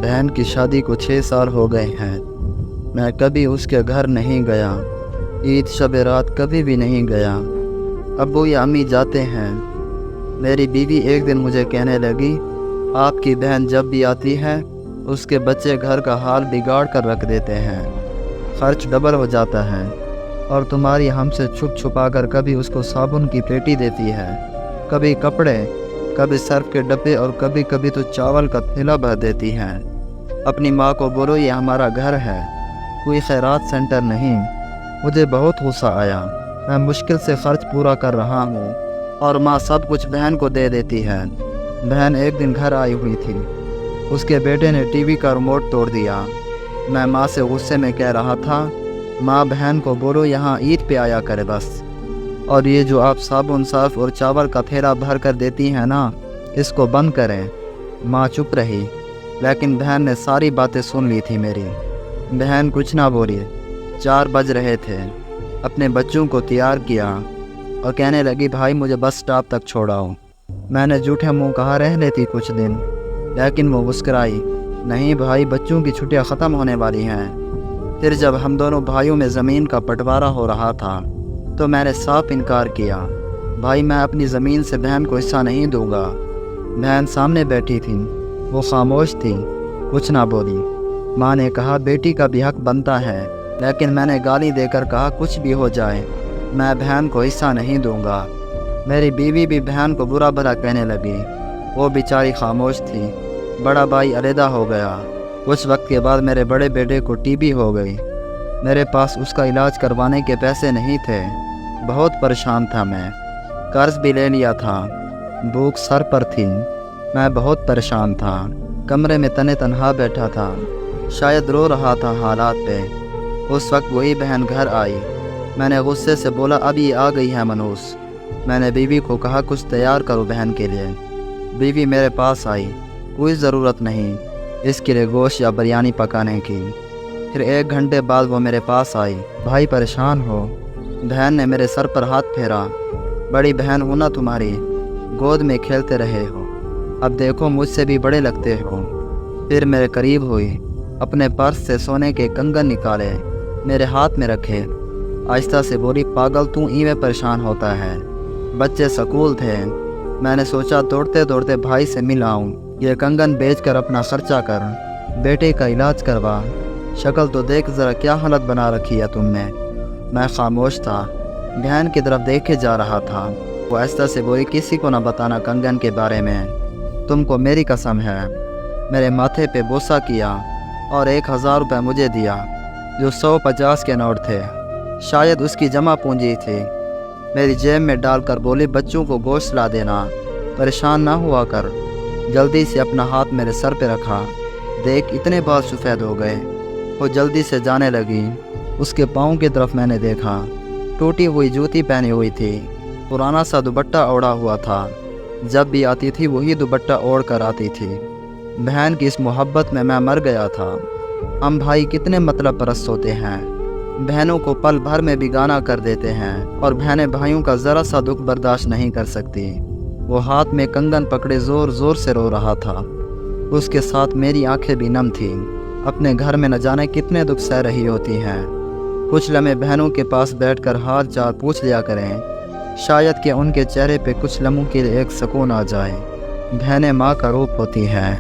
बहन की शादी को 6 साल हो गए हैं। मैं कभी उसके घर नहीं गया। ईद शब रात कभी भी नहीं गया। अब्बू या अम्मी जाते हैं। मेरी बीवी एक दिन मुझे कहने लगी, आपकी बहन जब भी आती है उसके बच्चे घर का हाल बिगाड़ कर रख देते हैं, खर्च डबल हो जाता है। और तुम्हारी हमसे छुप छुपा कर कभी उसको साबुन की पेटी देती है, कभी कपड़े, कभी सर्फ के डब्बे और कभी कभी तो चावल का थैला भर देती हैं। अपनी माँ को बोलो ये हमारा घर है, कोई खैरात सेंटर नहीं। मुझे बहुत गुस्सा आया। मैं मुश्किल से खर्च पूरा कर रहा हूँ और माँ सब कुछ बहन को दे देती है। बहन एक दिन घर आई हुई थी। उसके बेटे ने टीवी का रिमोट तोड़ दिया। मैं माँ से गुस्से में कह रहा था, माँ बहन को बोलो यहाँ ईद पे आया करे बस। और ये जो आप साबुन सर्फ और चावल का थैला भर कर देती हैं ना, इसको बंद करें। माँ चुप रही, लेकिन बहन ने सारी बातें सुन ली थी मेरी। बहन कुछ ना बोली। 4 बज रहे थे। अपने बच्चों को तैयार किया और कहने लगी, भाई मुझे बस स्टॉप तक छोड़ाओ। मैंने झूठे मुंह कहा रह लेती कुछ दिन, लेकिन वो मुस्कराई, नहीं भाई बच्चों की छुट्टियां ख़त्म होने वाली हैं। फिर जब हम दोनों भाइयों में ज़मीन का बंटवारा हो रहा था तो मैंने साफ इनकार किया, भाई मैं अपनी ज़मीन से बहन को हिस्सा नहीं दूंगा। बहन सामने बैठी थी, वो खामोश थी, कुछ ना बोली। माँ ने कहा, बेटी का भी हक बनता है, लेकिन मैंने गाली देकर कहा, कुछ भी हो जाए मैं बहन को हिस्सा नहीं दूंगा। मेरी बीवी भी बहन को बुरा भला कहने लगी। वो बेचारी खामोश थी। बड़ा भाई अलहदा हो गया। कुछ वक्त के बाद मेरे बड़े बेटे को टीबी हो गई। मेरे पास उसका इलाज करवाने के पैसे नहीं थे। बहुत परेशान था मैं, कर्ज भी ले लिया था। भूख सर पर थी। मैं बहुत परेशान था। कमरे में तने तनहा बैठा था, शायद रो रहा था हालात पे। उस वक्त वही बहन घर आई। मैंने गुस्से से बोला, अब ये आ गई है मनूस। मैंने बीवी को कहा, कुछ तैयार करो बहन के लिए। बीवी मेरे पास आई, कोई ज़रूरत नहीं इसके लिए गोश्त या बिरयानी पकाने की। फिर 1 घंटे बाद वो मेरे पास आई, भाई परेशान हो? बहन ने मेरे सर पर हाथ फेरा, बड़ी बहन हो ना तुम्हारी, गोद में खेलते रहे हो, अब देखो मुझसे भी बड़े लगते हो। फिर मेरे करीब हुई, अपने पर्स से सोने के कंगन निकाले, मेरे हाथ में रखे, आहिस्ता से बोली, पागल तू ई में परेशान होता है, बच्चे स्कूल थे। मैंने सोचा दौड़ते दौड़ते भाई से मिल आऊं, ये कंगन बेचकर अपना खर्चा कर, बेटे का इलाज करवा। शक्ल तो देख ज़रा क्या हालत बना रखी है तुमने। मैं खामोश था, बहन की तरफ देखे जा रहा था। वो आहिस्ता से बोली, किसी को ना बताना कंगन के बारे में, तुमको मेरी कसम है। मेरे माथे पे बोसा किया और 1000 रुपये मुझे दिया, जो 150 के नोट थे, शायद उसकी जमा पूंजी थी। मेरी जेब में डालकर बोली, बच्चों को गोश्त ला देना, परेशान ना हुआ कर। जल्दी से अपना हाथ मेरे सर पे रखा, देख इतने बाल सफ़ेद हो गए। वो जल्दी से जाने लगी। उसके पाँव की तरफ मैंने देखा, टूटी हुई जूती पहनी हुई थी, पुराना सा दुपट्टा ओढ़ा हुआ था। जब भी आती थी वही दुपट्टा ओढ़ कर आती थी। बहन की इस मोहब्बत में मैं मर गया था। हम भाई कितने मतलब परस्त होते हैं, बहनों को पल भर में बिगाना कर देते हैं और बहनें भाइयों का ज़रा सा दुख बर्दाश्त नहीं कर सकती। वो हाथ में कंगन पकड़े ज़ोर ज़ोर से रो रहा था। उसके साथ मेरी आंखें भी नम थीं। अपने घर में न जाने कितने दुख सह रही होती हैं। कुछ लम्हे बहनों के पास बैठकर हाल चाल पूछ लिया करें, शायद कि उनके चेहरे पे कुछ लम्हों के लिए एक सुकून आ जाए। बहनें माँ का रूप होती हैं।